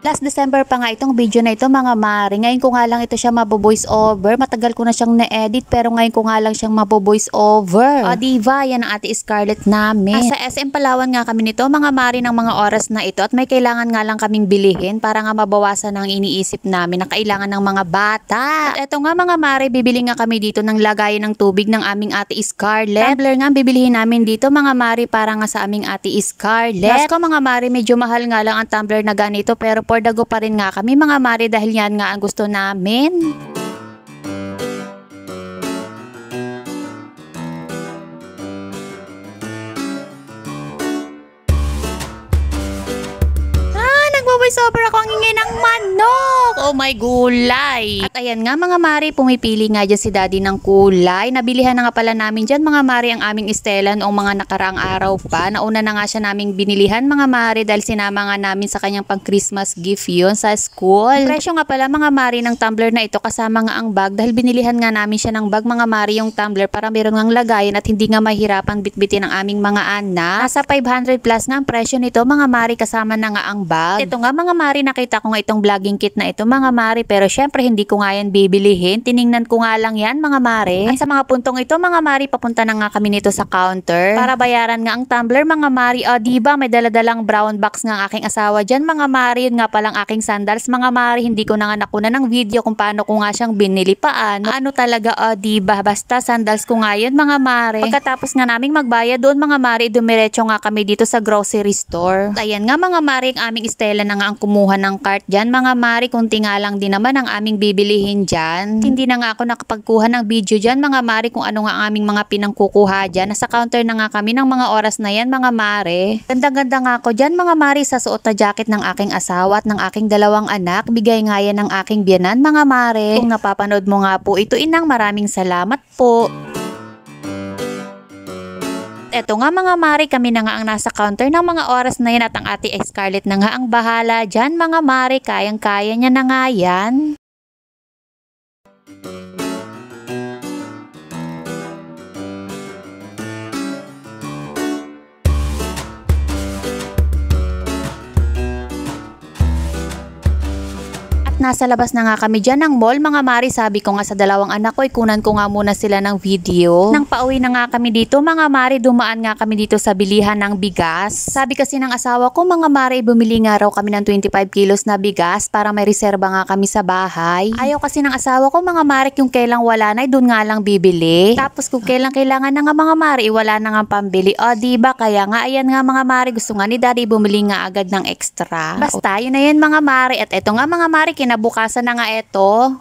Last December pa nga itong video na ito mga mare. Ngayon ko nga lang ito siya mabovoice over. Matagal ko na siyang na-edit pero ngayon ko nga lang siyang mabovoice over. O diva, yan ang ate Scarlett namin. Sa SM Palawan nga kami nito mga mare ng mga oras na ito at may kailangan nga lang kaming bilihin para nga mabawasan ang iniisip namin na kailangan ng mga bata. At eto nga mga mare, bibili nga kami dito ng lagayan ng tubig ng aming ate Scarlett. Tumbler nga bibilihin namin dito mga mare para nga sa aming ate Scarlett. Plus ko mga mare, medyo mahal nga lang ang tumbler na ganito pero for dago pa rin nga kami mga mare dahil yan nga ang gusto namin. Voice over ako ang ingay ng manok. Oh my gulay. At ayan nga mga mare, pumipili nga dyan si daddy ng kulay. Nabilihan na nga pala namin dyan mga mare ang aming Estela noong mga nakaraang araw pa. Nauna na nga siya naming binilihan mga mare dahil sinama nga namin sa kanyang pang Christmas gift yun sa school. Presyo nga pala mga mare ng tumbler na ito kasama nga ang bag dahil binilihan nga namin siya ng bag mga mare yung tumbler para meron ngang lagayan at hindi nga mahirapan bitbitin ang aming mga anak. Nasa 500 plus nga ang presyo nito mga mare kasama na nga ang bag. Ito nga mga mare, nakita ko nga itong vlogging kit na ito mga mare pero syempre hindi ko nga yan bibilihin. Tiningnan ko nga lang yan mga mare. At sa mga puntong ito mga mare, papunta na nga kami nito sa counter para bayaran nga ang tumbler mga mare. O diba may daladalang brown box nga ang aking asawa dyan mga mare. Yun nga palang aking sandals mga mare. Hindi ko na nga nakuna ng video kung paano ko nga siyang binili paano. Ano talaga o diba, basta sandals ko nga yun mga mare. Pagkatapos nga naming magbayad doon mga mare, dumiretso nga kami dito sa grocery store. Ayan nga mga mare, ang aming Estela na nga ang kumuha ng cart dyan mga mare, kunti nga lang din naman ang aming bibilihin dyan. Hindi na nga ako nakapagkuha ng video dyan mga mare kung ano nga ang aming mga pinangkukuha dyan. Nasa counter na nga kami ng mga oras na yan mga mare. Ganda-ganda nga ako dyan mga mare sa suot na jacket ng aking asawa at ng aking dalawang anak. Bigay nga yan ng aking biyanan mga mare. Kung napapanood mo nga po ito inang, maraming salamat po. Eto nga mga mare, kami na nga ang nasa counter ng mga oras na yan at ang ate Scarlett na nga ang bahala dyan mga mare, kayang-kaya niya na nga yan. Nasa labas na nga kami dyan ng mall mga mare. Sabi ko nga sa dalawang anak ko, ikunan ko nga muna sila ng video. Nang pauwi na nga kami dito mga mare, dumaan nga kami dito sa bilihan ng bigas. Sabi kasi ng asawa ko mga mare, bumili nga raw kami ng 25 kilos na bigas para may reserba nga kami sa bahay. Ayaw kasi ng asawa ko mga mare, yung kailang wala na, doon nga lang bibili. Tapos kung kailang kailangan na nga mga mare, wala na nga pambili. O diba, kaya nga ayan nga mga mare, gusto nga ni daddy bumili nga agad ng extra. Basta yun na yun mga mare. At eto nga mga mare, kinabukasan na nga ito.